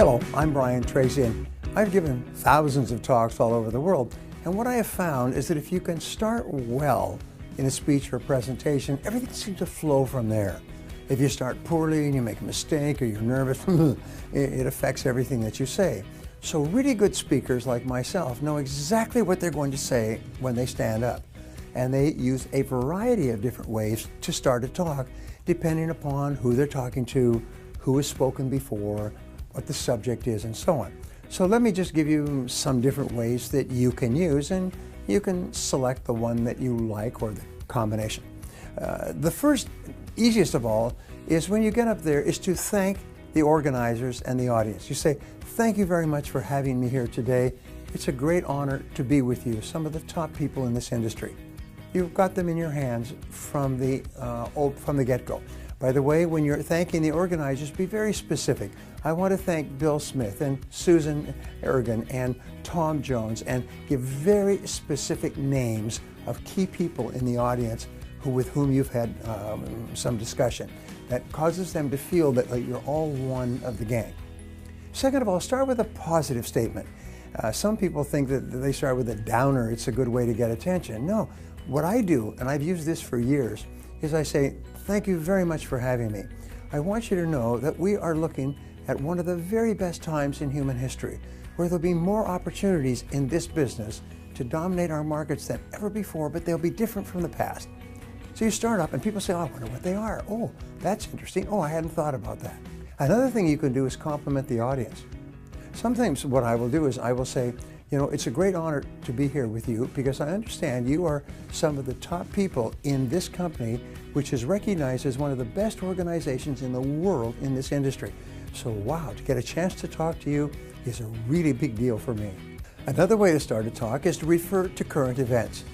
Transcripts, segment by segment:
Hello, I'm Brian Tracy, and I've given thousands of talks all over the world. And what I have found is that if you can start well in a speech or a presentation, everything seems to flow from there. If you start poorly and you make a mistake or you're nervous, it affects everything that you say. So really good speakers like myself know exactly what they're going to say when they stand up. And they use a variety of different ways to start a talk, depending upon who they're talking to, who has spoken before, what the subject is, and so on. So let me just give you some different ways that you can use, and you can select the one that you like or the combination. The first, easiest of all, is when you get up there, is to thank the organizers and the audience. You say, thank you very much for having me here today. It's a great honor to be with you, some of the top people in this industry. You've got them in your hands from the get-go. By the way, when you're thanking the organizers, be very specific. I want to thank Bill Smith and Susan Aragon and Tom Jones, and give very specific names of key people in the audience with whom you've had some discussion. That causes them to feel that you're all one of the gang. Second of all, start with a positive statement. Some people think that they start with a downer, it's a good way to get attention. No, what I do, and I've used this for years, is I say, thank you very much for having me. I want you to know that we are looking at one of the very best times in human history, where there'll be more opportunities in this business to dominate our markets than ever before, but they'll be different from the past. So you start up and people say, oh, I wonder what they are. Oh, that's interesting. Oh, I hadn't thought about that. Another thing you can do is compliment the audience. Sometimes what I will do is I will say, you know, it's a great honor to be here with you because I understand you are some of the top people in this company, which is recognized as one of the best organizations in the world in this industry. So wow, to get a chance to talk to you is a really big deal for me. Another way to start a talk is to refer to current events.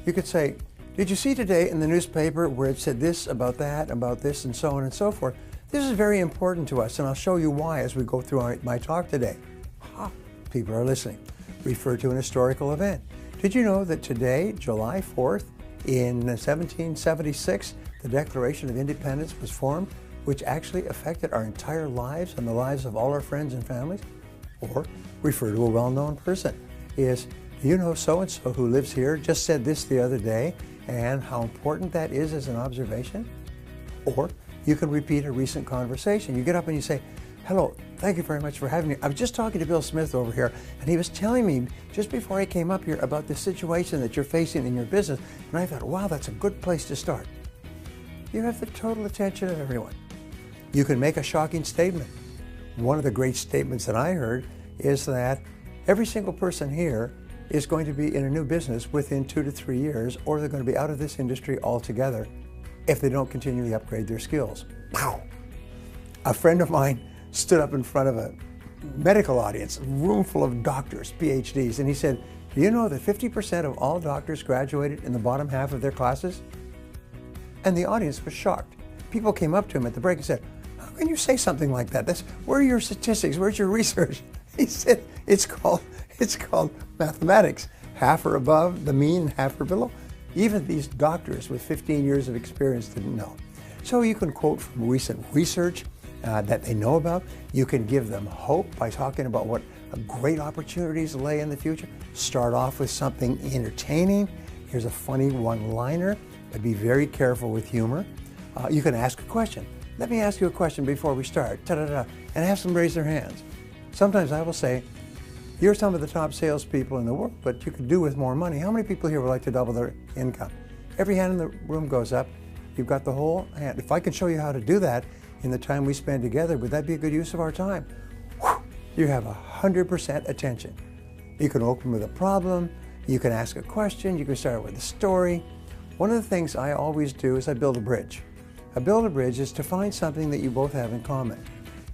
You could say, did you see today in the newspaper where it said this, about that, about this, and so on and so forth? This is very important to us, and I'll show you why as we go through my talk today. Ha, people are listening. Refer to an historical event. Did you know that today, July 4th, in 1776, the Declaration of Independence was formed, which actually affected our entire lives and the lives of all our friends and families? Or refer to a well-known person. Do you know so-and-so who lives here just said this the other day, and how important that is as an observation? Or you can repeat a recent conversation. You get up and you say, hello, thank you very much for having me. I was just talking to Bill Smith over here, and he was telling me just before I came up here about the situation that you're facing in your business, and I thought, wow, that's a good place to start. You have the total attention of everyone. You can make a shocking statement. One of the great statements that I heard is that every single person here is going to be in a new business within 2 to 3 years, or they're going to be out of this industry altogether if they don't continually upgrade their skills. Wow. A friend of mine stood up in front of a medical audience, a room full of doctors, PhDs, and he said, do you know that 50% of all doctors graduated in the bottom half of their classes? And the audience was shocked. People came up to him at the break and said, how can you say something like that? Where are your statistics? Where's your research? He said, it's called mathematics. Half are above the mean, half are below. Even these doctors with 15 years of experience didn't know. So you can quote from recent research that they know about. You can give them hope by talking about what great opportunities lay in the future. Start off with something entertaining. Here's a funny one-liner, but be very careful with humor. You can ask a question. Let me ask you a question before we start, and have them raise their hands. Sometimes I will say, you're some of the top salespeople in the world, but you could do with more money. How many people here would like to double their income? Every hand in the room goes up. You've got the whole hand. If I could show you how to do that in the time we spend together, would that be a good use of our time? Whew, you have 100% attention. You can open with a problem. You can ask a question. You can start with a story. One of the things I always do is I build a bridge. A build a bridge is to find something that you both have in common.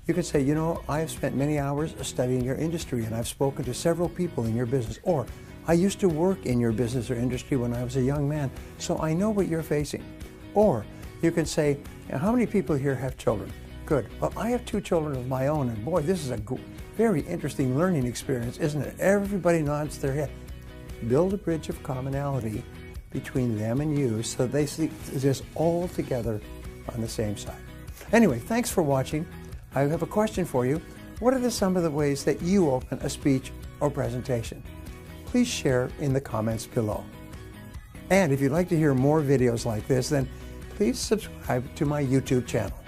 You could say, you know, I have spent many hours studying your industry and I've spoken to several people in your business. Or, I used to work in your business or industry when I was a young man, so I know what you're facing. Or, you can say, how many people here have children? Good. Well, I have 2 children of my own, and boy, this is a very interesting learning experience, isn't it? Everybody nods their head. Build a bridge of commonality between them and you so they see this all together on the same side. Anyway, thanks for watching. I have a question for you. What are some of the ways that you open a speech or presentation? Please share in the comments below. And if you'd like to hear more videos like this, then please subscribe to my YouTube channel.